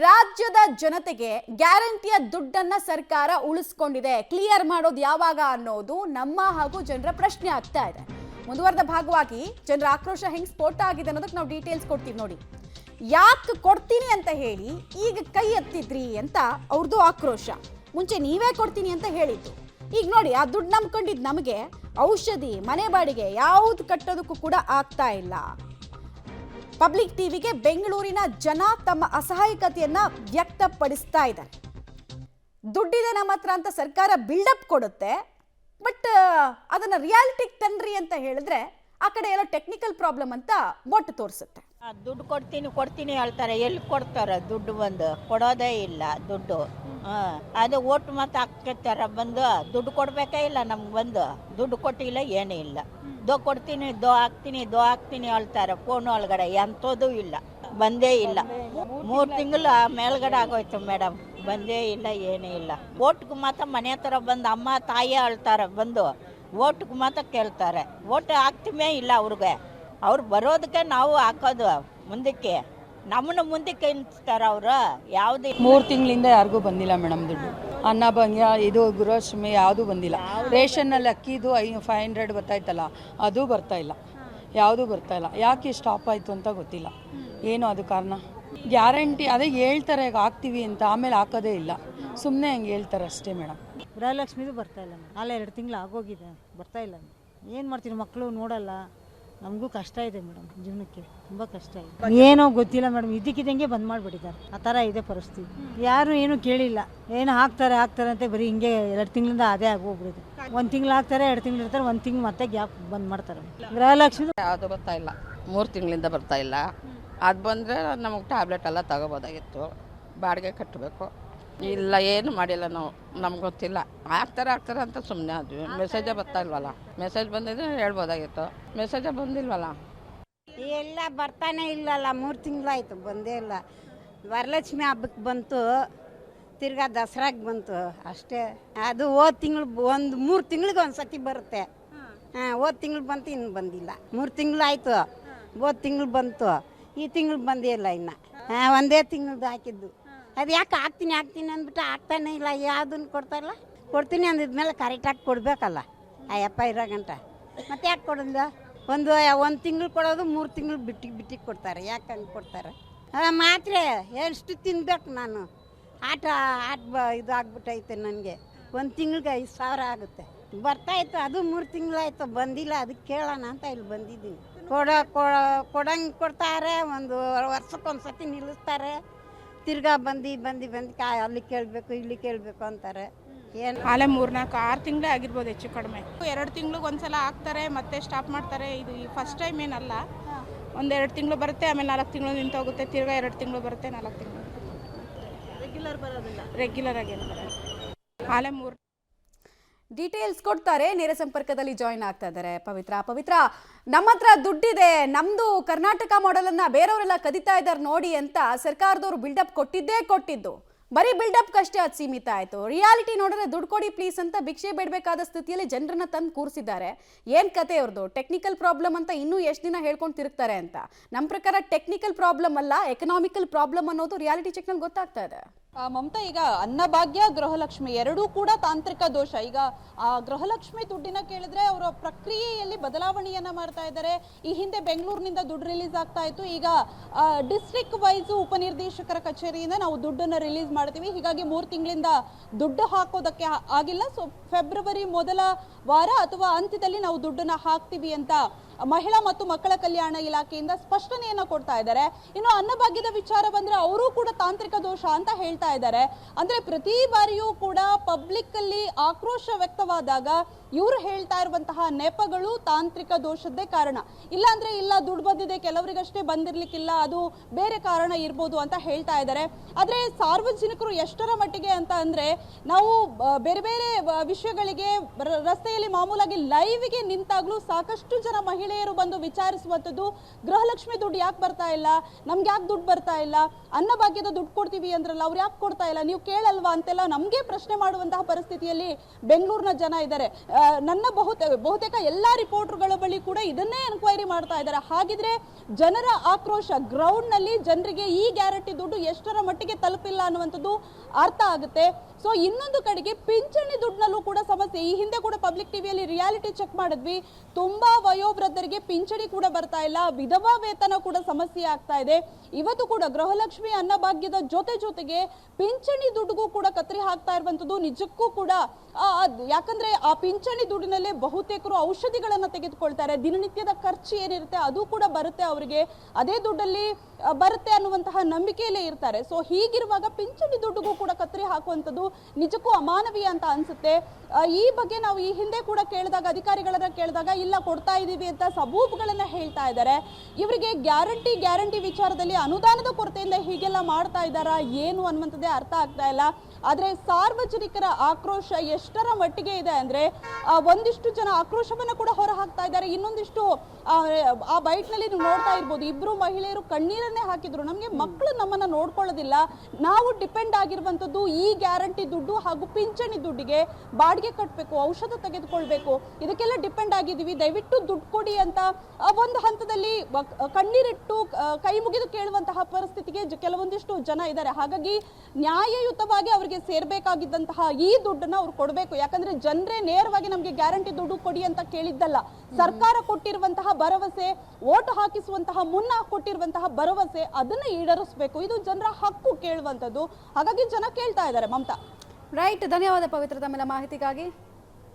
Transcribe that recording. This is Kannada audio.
ರಾಜ್ಯದ ಜನತೆಗೆ ಗ್ಯಾರಂಟಿಯ ದುಡ್ಡನ್ನ ಸರ್ಕಾರ ಉಳಿಸ್ಕೊಂಡಿದೆ. ಕ್ಲಿಯರ್ ಮಾಡೋದು ಯಾವಾಗ ಅನ್ನೋದು ನಮ್ಮ ಹಾಗೂ ಜನರ ಪ್ರಶ್ನೆ ಆಗ್ತಾ ಇದೆ. ಮುಂದುವರೆದ ಭಾಗವಾಗಿ ಜನರ ಆಕ್ರೋಶ ಹೆಂಗ್ ಸ್ಫೋಟ ಆಗಿದೆ ಅನ್ನೋದಕ್ಕೆ ನಾವು ಡೀಟೇಲ್ಸ್ ಕೊಡ್ತೀವಿ ನೋಡಿ. ಯಾಕೆ ಕೊಡ್ತೀನಿ ಅಂತ ಹೇಳಿ ಈಗ ಕೈ ಎತ್ತಿದ್ರಿ ಅಂತ ಅವ್ರದ್ದು ಆಕ್ರೋಶ. ಮುಂಚೆ ನೀವೇ ಕೊಡ್ತೀನಿ ಅಂತ ಹೇಳಿದ್ದು. ಈಗ ನೋಡಿ, ಆ ದುಡ್ಡು ನಂಬ್ಕೊಂಡಿದ್ದು ನಮಗೆ ಔಷಧಿ, ಮನೆ ಬಾಡಿಗೆ ಯಾವುದು ಕಟ್ಟೋದಕ್ಕೂ ಕೂಡ ಆಗ್ತಾ ಇಲ್ಲ. ಪಬ್ಲಿಕ್ ಟಿವಿಗೆ ಬೆಂಗಳೂರಿನ ಜನ ತಮ್ಮ ಅಸಹಾಯಕತೆಯನ್ನ ವ್ಯಕ್ತಪಡಿಸ್ತಾ ಇದ್ದಾರೆ. ದುಡ್ಡಿದೆ ನಮ್ಮ ಹತ್ರ ಅಂತ ಸರ್ಕಾರ ಬಿಲ್ಡಪ್ ಕೊಡುತ್ತೆ, ಬಟ್ ಅದನ್ನ ರಿಯಾಲಿಟಿಗೆ ತನ್ರಿ ಅಂತ ಹೇಳಿದ್ರೆ ಆ ಕಡೆ ಎಲ್ಲ ಟೆಕ್ನಿಕಲ್ ಪ್ರಾಬ್ಲಮ್ ಅಂತ ಮೊಟ್ಟು ತೋರಿಸುತ್ತೆ. ದುಡ್ಡು ಕೊಡ್ತೀನಿ ಹೇಳ್ತಾರೆ. ಎಲ್ಲಿ ಕೊಡ್ತಾರೆ ದುಡ್ಡು? ಬಂದು ಕೊಡೋದೇ ಇಲ್ಲ ದುಡ್ಡು. ಅದು ಓಟ್ ಮತ್ತೆ ಹಾಕ್ತಾರೆ, ಬಂದು ದುಡ್ಡು ಕೊಡ್ಬೇಕೇ ಇಲ್ಲ. ನಮ್ಗೆ ಬಂದು ದುಡ್ಡು ಕೊಟ್ಟಿಲ್ಲ, ಏನೂ ಇಲ್ಲ. ಕೊಡ್ತೀನಿ, ಹಾಕ್ತೀನಿ ಹೇಳ್ತಾರೆ ಫೋನ್ ಒಳಗಡೆ. ಎಂಥದ್ದು ಇಲ್ಲ, ಬಂದೇ ಇಲ್ಲ. 3 ತಿಂಗಳು ಮೇಲ್ಗಡೆ ಆಗೋಯ್ತು ಮೇಡಮ್, ಬಂದೇ ಇಲ್ಲ, ಏನೂ ಇಲ್ಲ. ಓಟ್ಗೆ ಮಾತ್ರ ಮನೆ ಹತ್ರ ಬಂದು ಅಮ್ಮ ತಾಯಿ ಹೇಳ್ತಾರೆ, ಬಂದು ಓಟ್ಗೆ ಮಾತ್ರ ಕೇಳ್ತಾರೆ. ಓಟ್ ಹಾಕ್ತೀವೇ ಇಲ್ಲ ಅವ್ರಿಗೆ. ಅವ್ರು ಬರೋದಕ್ಕೆ ನಾವು ಹಾಕೋದು ಮುಂದಕ್ಕೆ, ನಮ್ಮನ್ನು ಮುಂದಕ್ಕೆ ಎಣಿಸ್ತಾರೆ ಅವರು. ಯಾವುದೇ 3 ತಿಂಗಳಿಂದ ಯಾರಿಗೂ ಬಂದಿಲ್ಲ ಮೇಡಮ್ ದುಡ್ಡು. ಅನ್ನಭಾಗ್ಯ, ಇದು ಗೃಹಲಕ್ಷ್ಮಿ ಯಾವುದೂ ಬಂದಿಲ್ಲ. ರೇಷನ್ನಲ್ಲಿ ಅಕ್ಕಿದು 500 ಬರ್ತಾಯಿತ್ತಲ್ಲ, ಅದು ಬರ್ತಾಯಿಲ್ಲ, ಯಾವುದೂ ಬರ್ತಾಯಿಲ್ಲ. ಯಾಕೆ ಸ್ಟಾಪ್ ಆಯಿತು ಅಂತ ಗೊತ್ತಿಲ್ಲ. ಏನು ಅದು ಕಾರಣ? ಗ್ಯಾರಂಟಿ ಅದೇ ಹೇಳ್ತಾರೆ ಹಾಕ್ತೀವಿ ಅಂತ, ಆಮೇಲೆ ಹಾಕೋದೇ ಇಲ್ಲ. ಸುಮ್ಮನೆ ಹಂಗೆ ಹೇಳ್ತಾರೆ ಅಷ್ಟೇ ಮೇಡಮ್. ಗೃಹಲಕ್ಷ್ಮಿದು ಬರ್ತಾಯಿಲ್ಲ ಮೇಡಮ್. ಅಲ್ಲ 2 ತಿಂಗಳು ಆಗೋಗಿದೆ, ಬರ್ತಾಯಿಲ್ಲ. ಏನು ಮಾಡ್ತೀನಿ, ಮಕ್ಕಳು ನೋಡಲ್ಲ. ನಮಗೂ ಕಷ್ಟ ಇದೆ ಮೇಡಮ್, ಜೀವನಕ್ಕೆ ತುಂಬ ಕಷ್ಟ ಇದೆ. ಏನೋ ಗೊತ್ತಿಲ್ಲ ಮೇಡಮ್, ಇದಕ್ಕಿದ್ದಂಗೆ ಬಂದ್ ಮಾಡಿಬಿಟ್ಟಿದ್ದಾರೆ. ಆ ಥರ ಇದೆ ಪರಿಸ್ಥಿತಿ. ಯಾರು ಏನು ಕೇಳಿಲ್ಲ, ಏನು ಹಾಕ್ತಾರೆ ಅಂತ ಬರೀ ಹಿಂಗೆ 2 ತಿಂಗಳಿಂದ ಅದೇ ಆಗೋಗ್ಬಿಡುತ್ತೆ. 1 ತಿಂಗಳು ಹಾಕ್ತಾರೆ, 2 ತಿಂಗಳು ಇರ್ತಾರೆ, 1 ತಿಂಗಳು ಮತ್ತೆ ಗ್ಯಾಪ್ ಬಂದ್ ಮಾಡ್ತಾರೆ. ಗೃಹಲಕ್ಷ್ಮಿ ಯಾವುದು ಬರ್ತಾ ಇಲ್ಲ, 3 ತಿಂಗಳಿಂದ ಬರ್ತಾ ಇಲ್ಲ. ಅದು ಬಂದರೆ ನಮಗೆ ಟ್ಯಾಬ್ಲೆಟ್ ಎಲ್ಲ ತಗೋಬೋದಾಗಿತ್ತು. ಬಾಡಿಗೆ ಕಟ್ಟಬೇಕು. ಇಲ್ಲ, ಏನು ಮಾಡಿಲ್ಲ ನಾವು, ನಮ್ಗೆ ಗೊತ್ತಿಲ್ಲ. ಹಾಕ್ತಾರೆ ಅಂತ ಸುಮ್ಮನೆ ಆದ್ವಿ. ಮೆಸೇಜೇ ಬರ್ತಾ ಇಲ್ವಲ್ಲ. ಮೆಸೇಜ್ ಬಂದಿದ್ರೆ ಹೇಳ್ಬೋದಾಗಿತ್ತು, ಮೆಸೇಜೇ ಬಂದಿಲ್ವಲ್ಲ. ಎಲ್ಲ ಬರ್ತಾನೆ ಇಲ್ಲಲ್ಲ. 3 ತಿಂಗಳಾಯ್ತು, ಬಂದೇ ಇಲ್ಲ. ವರಲಕ್ಷ್ಮಿ ಹಬ್ಬಕ್ಕೆ ಬಂತು, ತಿರ್ಗಾ ದಸರಾಗೆ ಬಂತು ಅಷ್ಟೇ. ಅದು ಹೋದ ತಿಂಗಳು 3 ತಿಂಗಳಿಗೆ ಒಂದ್ಸತಿ ಬರುತ್ತೆ. ಹೋದ ತಿಂಗಳು ಬಂತು, ಇನ್ನು ಬಂದಿಲ್ಲ. 3 ತಿಂಗಳಾಯ್ತು, ಹೋದ ತಿಂಗಳು ಬಂತು, ಈ ತಿಂಗಳು ಬಂದೇ ಇಲ್ಲ. ಇನ್ನು ಒಂದೇ ತಿಂಗಳದ್ದು ಹಾಕಿದ್ದು. ಅದು ಯಾಕೆ ಹಾಕ್ತೀನಿ ಅಂದ್ಬಿಟ್ಟು ಹಾಕ್ತಾನೆ ಇಲ್ಲ. ಯಾವುದನ್ನು ಕೊಡ್ತಾರಲ್ಲ, ಕೊಡ್ತೀನಿ ಅಂದಿದ್ಮೇಲೆ ಕರೆಕ್ಟಾಗಿ ಕೊಡಬೇಕಲ್ಲ ಆ ಯಪ್ಪ ಇರೋ ಗಂಟ. ಮತ್ತೆ ಯಾಕೆ ಕೊಡೋದು? ಒಂದು ತಿಂಗಳು ಕೊಡೋದು 3 ತಿಂಗಳು ಬಿಟ್ಟಿಗೆ ಕೊಡ್ತಾರೆ. ಯಾಕೆ ಹಂಗೆ ಕೊಡ್ತಾರೆ? ಮಾತ್ರ ಎಷ್ಟು ತಿನ್ಬೇಕು ನಾನು? ಆಟ ಇದು ಆಗ್ಬಿಟ್ಟೈತೆ ನನಗೆ. 1 ತಿಂಗಳಿಗೆ 5,000 ಆಗುತ್ತೆ. ಬರ್ತಾಯಿತ್ತು, ಅದು 3 ತಿಂಗಳಾಯ್ತು, ಬಂದಿಲ್ಲ. ಅದಕ್ಕೆ ಕೇಳೋಣ ಅಂತ ಇಲ್ಲಿ ಬಂದಿದ್ದೀನಿ. ಕೊಡಂಗೆ ಕೊಡ್ತಾರೆ. ಒಂದು ವರ್ಷಕ್ಕೊಂದ್ಸತಿ ನಿಲ್ಲಿಸ್ತಾರೆ. ತಿರ್ಗಾ ಬಂದು ಅಲ್ಲಿ ಕೇಳಬೇಕು, ಇಲ್ಲಿ ಕೇಳಬೇಕು ಅಂತಾರೆ. ಏನು ಅಲ್ಲೇ 3-4-6 ತಿಂಗಳೇ ಆಗಿರ್ಬೋದು ಹೆಚ್ಚು ಕಡಿಮೆ. 2 ತಿಂಗ್ಳಿಗೆ ಒಂದ್ಸಲ ಹಾಕ್ತಾರೆ, ಮತ್ತೆ ಸ್ಟಾಪ್ ಮಾಡ್ತಾರೆ. ಇದು ಫಸ್ಟ್ ಟೈಮ್ ಏನಲ್ಲ. 1-2 ತಿಂಗಳು ಬರುತ್ತೆ, ಆಮೇಲೆ 4 ತಿಂಗಳು ನಿಂತೋಗುತ್ತೆ. ತಿರ್ಗಾ 2 ತಿಂಗಳು ಬರುತ್ತೆ, 4 ತಿಂಗಳು. ರೆಗ್ಯುಲರ್ ಆಗಿ ಏನು ಬರೋಲ್ಲ. ಅಲ್ಲೇ 3 ಡೀಟೇಲ್ಸ್ ಕೊಡ್ತಾರೆ. ನೇರ ಸಂಪರ್ಕದಲ್ಲಿ ಜಾಯಿನ್ ಆಗ್ತಾ ಇದ್ದಾರೆ ಪವಿತ್ರ. ನಮ್ಮ ಹತ್ರ ದುಡ್ಡಿದೆ, ನಮ್ದು ಕರ್ನಾಟಕ ಮಾಡೆಲ್ ಅನ್ನ ಬೇರೆಯವರೆಲ್ಲ ಕದಿತಾ ಇದ್ದಾರೆ ನೋಡಿ ಅಂತ ಸರ್ಕಾರದವರು ಬಿಲ್ಡಪ್ ಕೊಟ್ಟಿದ್ದು. ಬರೀ ಬಿಲ್ಡಪ್ ಅಷ್ಟೇ ಅದು ಸೀಮಿತ ಆಯ್ತು. ರಿಯಾಲಿಟಿ ನೋಡಿದ್ರೆ ದುಡ್ಡು ಕೊಡಿ ಪ್ಲೀಸ್ ಅಂತ ಭಿಕ್ಷೆ ಬೇಡಬೇಕಾದ ಸ್ಥಿತಿಯಲ್ಲಿ ಜನರನ್ನ ತಂದು ಕೂರಿಸಿದ್ದಾರೆ. ಏನ್ ಕತೆ ಅವ್ರದ್ದು? ಟೆಕ್ನಿಕಲ್ ಪ್ರಾಬ್ಲಮ್ ಅಂತ ಇನ್ನೂ ಎಷ್ಟು ದಿನ ಹೇಳ್ಕೊಂಡು ತಿರುಗ್ತಾರೆ ಅಂತ. ನಮ್ಮ ಪ್ರಕಾರ ಟೆಕ್ನಿಕಲ್ ಪ್ರಾಬ್ಲಮ್ ಅಲ್ಲ, ಎಕನಾಮಿಕಲ್ ಪ್ರಾಬ್ಲಮ್ ಅನ್ನೋದು ರಿಯಾಲಿಟಿ ಚೆಕ್ ನಲ್ಲಿ ಗೊತ್ತಾಗ್ತಾ ಇದೆ. ಮಮತಾ, ಈಗ ಅನ್ನಭಾಗ್ಯ, ಗೃಹಲಕ್ಷ್ಮಿ ಎರಡೂ ಕೂಡ ತಾಂತ್ರಿಕ ದೋಷ. ಈಗ ಗೃಹಲಕ್ಷ್ಮಿ ದುಡ್ಡಿನ ಕೇಳಿದ್ರೆ ಅವರ ಪ್ರಕ್ರಿಯೆಯಲ್ಲಿ ಬದಲಾವಣೆಯನ್ನ ಮಾಡ್ತಾ ಇದ್ದಾರೆ. ಈ ಹಿಂದೆ ಬೆಂಗಳೂರಿನಿಂದ ದುಡ್ಡು ರಿಲೀಸ್ ಆಗ್ತಾ ಇತ್ತು. ಈಗ ಡಿಸ್ಟ್ರಿಕ್ಟ್ ವೈಸ್ ಉಪನಿರ್ದೇಶಕರ ಕಚೇರಿಯಿಂದ ನಾವು ದುಡ್ಡನ್ನು ರಿಲೀಸ್ ಮಾಡ್ತೀವಿ. ಹೀಗಾಗಿ 3 ತಿಂಗಳಿಂದ ದುಡ್ಡು ಹಾಕೋದಕ್ಕೆ ಆಗಿಲ್ಲ. ಸೊ ಫೆಬ್ರವರಿ ಮೊದಲ ವಾರ ಅಥವಾ ಅಂತ್ಯದಲ್ಲಿ ನಾವು ದುಡ್ಡನ್ನ ಹಾಕ್ತೀವಿ ಅಂತ ಮಹಿಳಾ ಮತ್ತು ಮಕ್ಕಳ ಕಲ್ಯಾಣ ಇಲಾಖೆಯಿಂದ ಸ್ಪಷ್ಟನೆಯನ್ನ ಕೊಡ್ತಾ ಇದ್ದಾರೆ. ಇನ್ನು ಅನ್ನಭಾಗ್ಯದ ವಿಚಾರ ಬಂದ್ರೆ ಅವರು ಕೂಡ ತಾಂತ್ರಿಕ ದೋಷ ಅಂತ ಹೇಳ್ತಾ ಇದ್ದಾರೆ. ಅಂದ್ರೆ ಪ್ರತಿ ಬಾರಿಯೂ ಕೂಡ ಪಬ್ಲಿಕ್ ಅಲ್ಲಿ ಆಕ್ರೋಶ ವ್ಯಕ್ತವಾದಾಗ ಇವರು ಹೇಳ್ತಾ ಇರುವಂತಹ ನೆಪಗಳು ತಾಂತ್ರಿಕ ದೋಷದ್ದೇ ಕಾರಣ. ಇಲ್ಲಾಂದ್ರೆ ಇಲ್ಲ, ದುಡ್ಡು ಬಂದಿದೆ, ಕೆಲವರಿಗಷ್ಟೇ ಬಂದಿರ್ಲಿಕ್ಕಿಲ್ಲ, ಅದು ಬೇರೆ ಕಾರಣ ಇರ್ಬೋದು ಅಂತ ಹೇಳ್ತಾ ಇದ್ದಾರೆ. ಆದ್ರೆ ಸಾರ್ವಜನಿಕರು ಎಷ್ಟರ ಮಟ್ಟಿಗೆ ಅಂತ ಅಂದ್ರೆ, ನಾವು ಬೇರೆ ಬೇರೆ ವಿಷಯಗಳಿಗೆ ರಸ್ತೆಯಲ್ಲಿ ಮಾಮೂಲಾಗಿ ಲೈವ್ಗೆ ನಿಂತಾಗ್ಲೂ ಸಾಕಷ್ಟು ಜನ ಮಹಿಳೆಯರು ಬಂದು ವಿಚಾರಿಸುವಂಥದ್ದು, ಗೃಹಲಕ್ಷ್ಮಿ ದುಡ್ಡು ಯಾಕೆ ಬರ್ತಾ ಇಲ್ಲ, ನಮ್ಗೆ ಯಾಕೆ ದುಡ್ಡು ಬರ್ತಾ ಇಲ್ಲ, ಅನ್ನಭಾಗ್ಯದ ದುಡ್ಡು ಕೊಡ್ತೀವಿ ಅಂದ್ರಲ್ಲ ಅವ್ರು ಯಾಕೆ ಕೊಡ್ತಾ ಇಲ್ಲ, ನೀವು ಕೇಳಲ್ವಾ ಅಂತೆಲ್ಲ ನಮಗೆ ಪ್ರಶ್ನೆ ಮಾಡುವಂತಹ ಪರಿಸ್ಥಿತಿಯಲ್ಲಿ ಬೆಂಗಳೂರಿನ ಜನ ಇದ್ದಾರೆ. ನನ್ನ ಬಹುತೇಕ ಎಲ್ಲ ರಿಪೋರ್ಟರ್ಗಳ ಬಳಿ ಕೂಡ ಇದನ್ನೇ ಎನ್ಕ್ವೈರಿ ಮಾಡ್ತಾ ಇದ್ದಾರೆ. ಹಾಗಿದ್ರೆ ಜನರ ಆಕ್ರೋಶ ಗ್ರೌಂಡ್ನಲ್ಲಿ ಜನರಿಗೆ ಈ ಗ್ಯಾರಂಟಿ ದುಡ್ಡು ಎಷ್ಟರ ಮಟ್ಟಿಗೆ ತಲುಪಿಲ್ಲ ಅನ್ನುವಂಥದ್ದು ಅರ್ಥ ಆಗುತ್ತೆ. ಸೊ ಇನ್ನೊಂದು ಕಡೆಗೆ ಪಿಂಚಣಿ ದುಡ್ಡಿನಲ್ಲೂ ಕೂಡ ಸಮಸ್ಯೆ. ಈ ಹಿಂದೆ ಕೂಡ ಪಬ್ಲಿಕ್ ಟಿವಿಯಲ್ಲಿ ರಿಯಾಲಿಟಿ ಚೆಕ್ ಮಾಡಿದ್ವಿ, ತುಂಬಾ ವಯೋವೃದ್ಧರಿಗೆ ಪಿಂಚಣಿ ಕೂಡ ಬರ್ತಾ ಇಲ್ಲ, ವಿಧವಾ ವೇತನ ಕೂಡ ಸಮಸ್ಯೆ ಆಗ್ತಾ ಇದೆ. ಇವತ್ತು ಕೂಡ ಗೃಹಲಕ್ಷ್ಮಿ ಅನ್ನಭಾಗ್ಯದ ಜೊತೆಗೆ ಪಿಂಚಣಿ ದುಡ್ಡುಗೂ ಕೂಡ ಕತ್ತರಿ ಹಾಕ್ತಾ ಇರುವಂತದ್ದು ನಿಜಕ್ಕೂ ಕೂಡ ಯಾಕಂದ್ರೆ ಆ ಪಿಂಚಣಿ ದುಡ್ಡಿನಲ್ಲೇ ಬಹುತೇಕರು ಔಷಧಿಗಳನ್ನ ತೆಗೆದುಕೊಳ್ತಾರೆ, ದಿನನಿತ್ಯದ ಖರ್ಚು ಏನಿರುತ್ತೆ ಅದು ಕೂಡ ಬರುತ್ತೆ ಅವರಿಗೆ, ಅದೇ ದುಡ್ಡಲ್ಲಿ ಬರುತ್ತೆ ಅನ್ನುವಂತಹ ನಂಬಿಕೆಯಲ್ಲೇ ಇರ್ತಾರೆ. ಸೊ ಹೀಗಿರುವಾಗ ಪಿಂಚಣಿ ದುಡ್ಡುಗೂ ಕೂಡ ಕತ್ತರಿ ಹಾಕುವಂಥದ್ದು ನಿಜಕ್ಕೂ ಅಮಾನವೀಯ ಅಂತ ಅನ್ಸುತ್ತೆ. ಈ ಬಗ್ಗೆ ನಾವು ಈ ಹಿಂದೆ ಕೂಡ ಕೇಳಿದಾಗ, ಅಧಿಕಾರಿಗಳನ್ನ ಕೇಳಿದಾಗ ಇಲ್ಲ ಕೊಡ್ತಾ ಇದೀವಿ ಅಂತ ಸಬೂಬುಗಳನ್ನ ಹೇಳ್ತಾ ಇದ್ದಾರೆ. ಇವರಿಗೆ ಗ್ಯಾರಂಟಿ ವಿಚಾರದಲ್ಲಿ ಅನುದಾನದ ಕೊರತೆಯಿಂದ ಹೀಗೆಲ್ಲ ಮಾಡ್ತಾ ಇದ್ದಾರಾ ಏನು ಅನ್ನುವಂಥದ್ದೇ ಅರ್ಥ ಆಗ್ತಾ ಇಲ್ಲ. ಆದ್ರೆ ಸಾರ್ವಜನಿಕರ ಆಕ್ರೋಶ ಎಷ್ಟರ ಮಟ್ಟಿಗೆ ಇದೆ ಅಂದ್ರೆ ಒಂದಿಷ್ಟು ಜನ ಆಕ್ರೋಶವನ್ನ ಕೂಡ ಹೊರ ಹಾಕ್ತಾ ಇದ್ದಾರೆ. ಇನ್ನೊಂದಿಷ್ಟು ಆ ಬೈಟ್ ನಲ್ಲಿ ನೀವು ನೋಡ್ತಾ ಇರ್ಬೋದು, ಇಬ್ರು ಮಹಿಳೆಯರು ಕಣ್ಣೀರನ್ನೇ ಹಾಕಿದ್ರು. ನಮ್ಗೆ ಮಕ್ಕಳು ನಮ್ಮನ್ನ ನೋಡ್ಕೊಳ್ಳೋದಿಲ್ಲ, ನಾವು ಡಿಪೆಂಡ್ ಆಗಿರುವಂತದ್ದು ಈ ಗ್ಯಾರಂಟಿ ದುಡ್ಡು ಹಾಗೂ ಪಿಂಚಣಿ ದುಡ್ಡಿಗೆ. ಬಾಡಿಗೆ ಕಟ್ಟಬೇಕು, ಔಷಧ ತೆಗೆದುಕೊಳ್ಬೇಕು, ಇದಕ್ಕೆಲ್ಲ ಡಿಪೆಂಡ್ ಆಗಿದ್ದೀವಿ, ದಯವಿಟ್ಟು ದುಡ್ಡು ಕೊಡಿ ಅಂತ ಒಂದು ಹಂತದಲ್ಲಿ ಕಣ್ಣೀರಿಟ್ಟು ಕೈ ಮುಗಿದು ಕೇಳುವಂತಹ ಪರಿಸ್ಥಿತಿಗೆ ಕೆಲವೊಂದಿಷ್ಟು ಜನ ಇದ್ದಾರೆ. ಹಾಗಾಗಿ ನ್ಯಾಯಯುತವಾಗಿ ಅವರಿಗೆ ಸೇರ್ಬೇಕಾಗಿದ್ದಂತಹ ಈ ದುಡ್ಡನ್ನ ಅವ್ರು ಕೊಡಬೇಕು. ಯಾಕಂದ್ರೆ ಜನರೇ ನೇರವಾಗಿ ನಮ್ಗೆ ಗ್ಯಾರಂಟಿ ದುಡ್ಡು ಕೊಡಿ ಅಂತ ಕೇಳಿದ್ದಲ್ಲ, ಸರ್ಕಾರ ಕೊಟ್ಟಿರುವಂತಹ ಭರವಸೆ, ಓಟು ಹಾಕಿಸುವಂತಹ ಮುನ್ನ ಕೊಟ್ಟಿರುವಂತಹ ಭರವಸೆ ಅದನ್ನ ಈಡೇರಿಸಬೇಕು. ಇದು ಜನರ ಹಕ್ಕು ಕೇಳುವಂತದ್ದು. ಹಾಗಾಗಿ ಜನ ಕೇಳ್ತಾ ಇದ್ದಾರೆ. ಮಮತಾ, ರೈಟ್, ಧನ್ಯವಾದ ಪವಿತ್ರ ತಮ್ಮೆಲ್ಲ ಮಾಹಿತಿಗಾಗಿ.